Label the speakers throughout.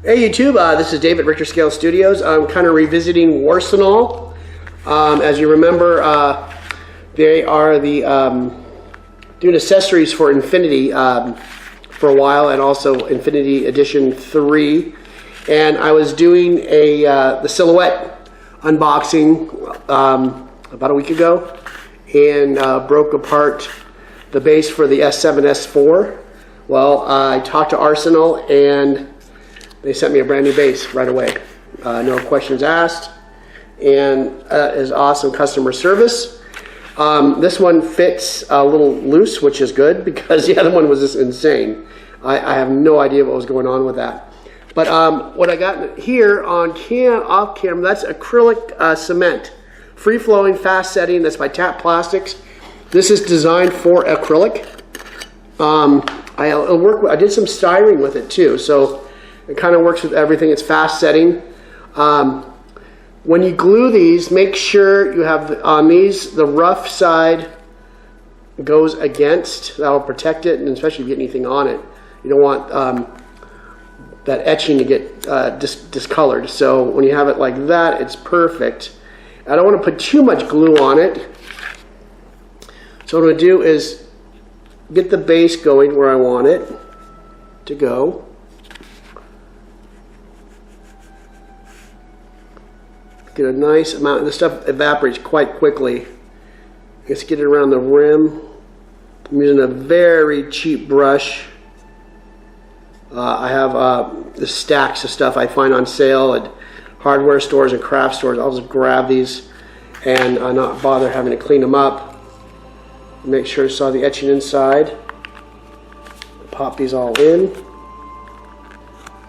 Speaker 1: Hey YouTube, this is David, Richter Scale Studios. I'm kind of revisiting Warsenal. As you remember, they are doing accessories for Infinity for a while, and also Infinity Edition 3. And I was doing the Silhouette unboxing about a week ago, and broke apart the base for the S7, S4. Well, I talked to Warsenal, and they sent me a brand new base right away. No questions asked, and is awesome customer service. This one fits a little loose, which is good because the other one was just insane. I have no idea what was going on with that. But what I got here on off camera, that's acrylic cement. Free-flowing, fast setting, that's by Tap Plastics. This is designed for acrylic. I did some styrene with it too, so it kind of works with everything. It's fast setting. When you glue these, make sure you have on these, the rough side goes against. That'll protect it, and especially if you get anything on it. You don't want that etching to get discolored. So when you have it like that, it's perfect. I don't want to put too much glue on it. So what I'm going to do is get the base going where I want it to go. Get a nice amount. This stuff evaporates quite quickly. Let's get it around the rim. I'm using a very cheap brush. I have the stacks of stuff I find on sale at hardware stores and craft stores. I'll just grab these and not bother having to clean them up. Make sure I saw the etching inside. Pop these all in.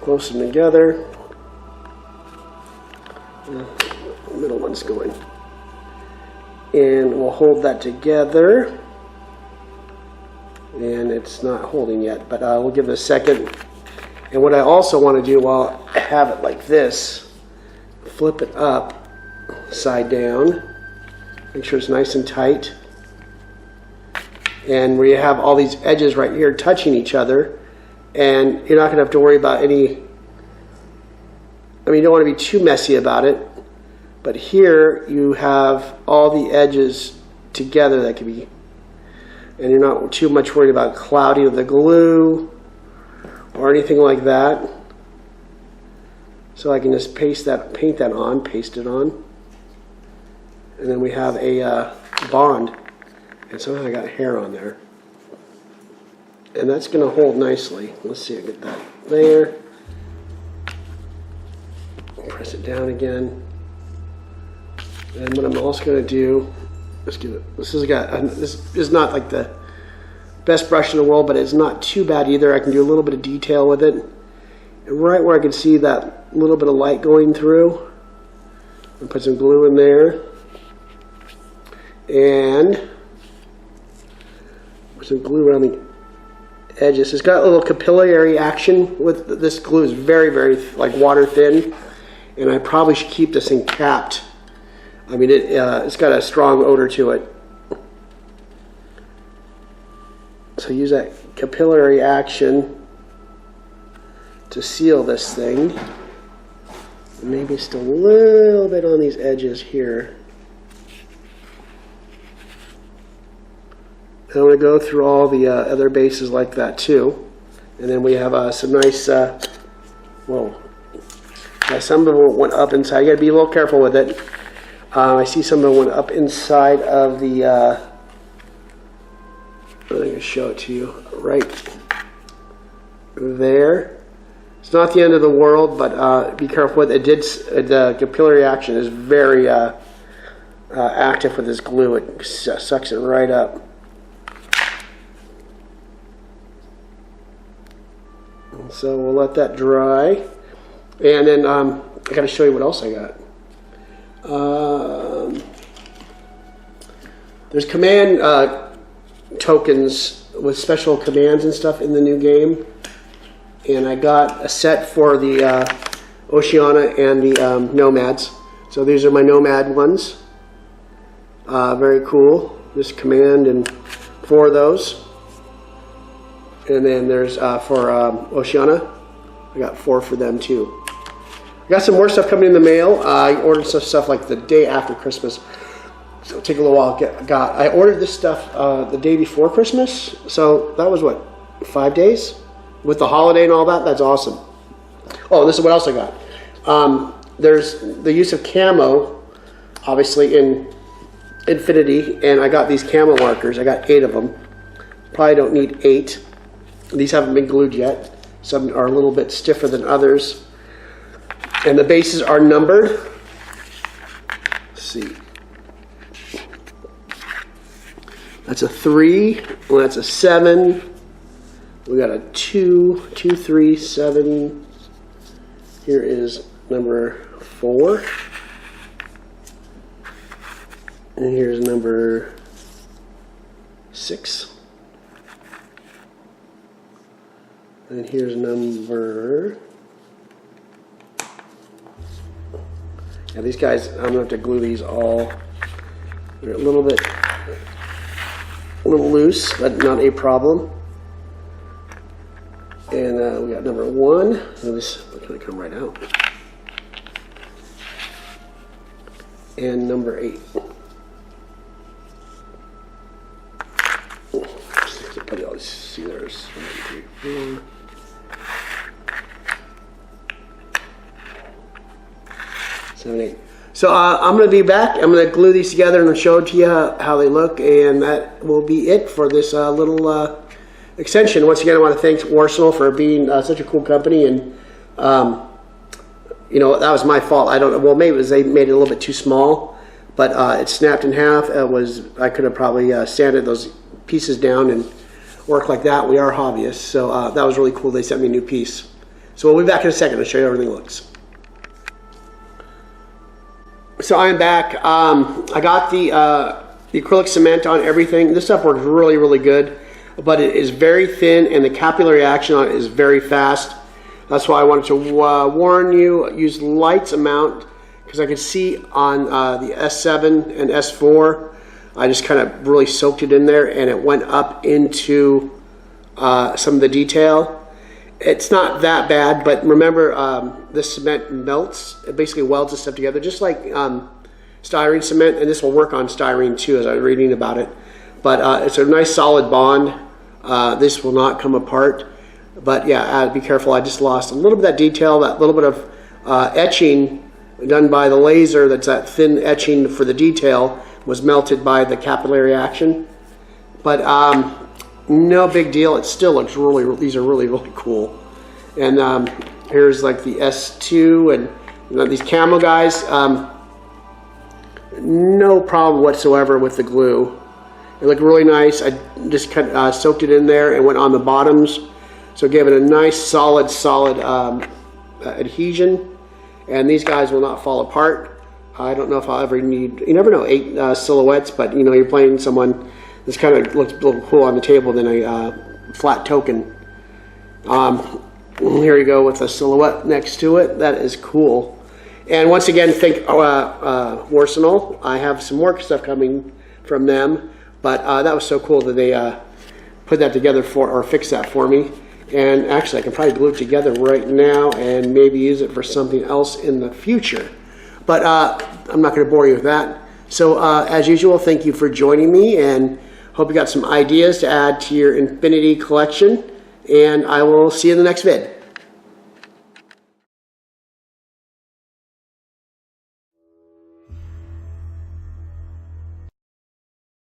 Speaker 1: Close them together. The middle one's going. And we'll hold that together. And it's not holding yet, but we'll give it a second. And what I also want to do while I have it like this, flip it up, side down. Make sure it's nice and tight. And where you have all these edges right here touching each other, and you're not going to have to worry about any, you don't want to be too messy about it, but here you have all the edges together that can be, and you're not too much worried about clouding of the glue or anything like that. So I can just paint it on, and then we have a bond. And somehow I got hair on there. And that's going to hold nicely. Let's see, I get that there. Press it down again. And what I'm also going to do is this is not like the best brush in the world, but it's not too bad either. I can do a little bit of detail with it. And right where I can see that little bit of light going through, I'll put some glue in there. And some glue around the edges. It's got a little capillary action with this glue. Is very, very like water thin, and I probably should keep this thing capped. It's got a strong odor to it. So use that capillary action to seal this thing. Maybe just a little bit on these edges here. I'm going to go through all the other bases like that too. And then we have some nice, some of them went up inside. You got to be a little careful with it. I see some of them went up inside of the, I'm going to show it to you right there. It's not the end of the world, but be careful with it. The capillary action is very active with this glue. It sucks it right up. So we'll let that dry, and then I got to show you what else I got. There's command tokens with special commands and stuff in the new game, and I got a set for the Oceana and the Nomads. So these are my Nomad ones. Very cool. This command and 4 of those. And then there's for Oceana, I got 4 for them too. I got some more stuff coming in the mail. I ordered some stuff like the day after Christmas. So it'll take a little while to get. I ordered this stuff the day before Christmas. So that was what, 5 days? With the holiday and all that, that's awesome. Oh, this is what else I got. There's the use of camo, obviously, in Infinity, and I got these camo markers. I got 8 of them. Probably don't need 8. These haven't been glued yet. Some are a little bit stiffer than others. And the bases are numbered. Let's see. That's a 3. Well, that's a 7. We got a 2, 2, 3, 7. Here is number 4. And here's number 6. And here's number... Yeah, these guys, I'm going to have to glue these all. They're a little loose, but not a problem. And we got number 1. This is going to come right out. And number 8. Probably all see there's 1, 2, 4. 7, 8. So I'm going to be back. I'm going to glue these together and show it to you how they look, and that will be it for this little extension. Once again, I want to thank Warsenal for being such a cool company, and you know, that was my fault. I don't know. Well, maybe it was they made it a little bit too small, but it snapped in half. I could have probably sanded those pieces down and worked like that. We are hobbyists, so that was really cool. They sent me a new piece. So we'll be back in a second to show you how everything looks. So I'm back. I got the acrylic cement on everything. This stuff works really, really good, but it is very thin, and the capillary action on it is very fast. That's why I wanted to warn you, use light amount, because I could see on the S7 and S4, I just kind of really soaked it in there, and it went up into some of the detail. It's not that bad, but remember, this cement melts. It basically welds this stuff together, just like styrene cement, and this will work on styrene too, as I was reading about it. But it's a nice solid bond. This will not come apart. But yeah, be careful. I just lost a little bit of that detail, that little bit of etching done by the laser. That's that thin etching for the detail was melted by the capillary action. But no big deal. It still looks really, these are really, really cool. And here's like the S2 and you know, these camo guys. No problem whatsoever with the glue. It looked really nice. I just soaked it in there and went on the bottoms. So it gave it a nice solid adhesion. And these guys will not fall apart. I don't know if I'll ever need, you never know, 8 silhouettes, but you know, you're playing someone. This kind of looks a little cool on the table than a flat token. Here you go with a silhouette next to it. That is cool. And once again, thank Warsenal. I have some more stuff coming from them, but that was so cool that they put that together or fix that for me. And actually, I can probably glue it together right now and maybe use it for something else in the future. But I'm not going to bore you with that. So as usual, thank you for joining me, and hope you got some ideas to add to your Infinity collection. And I will see you in the next vid.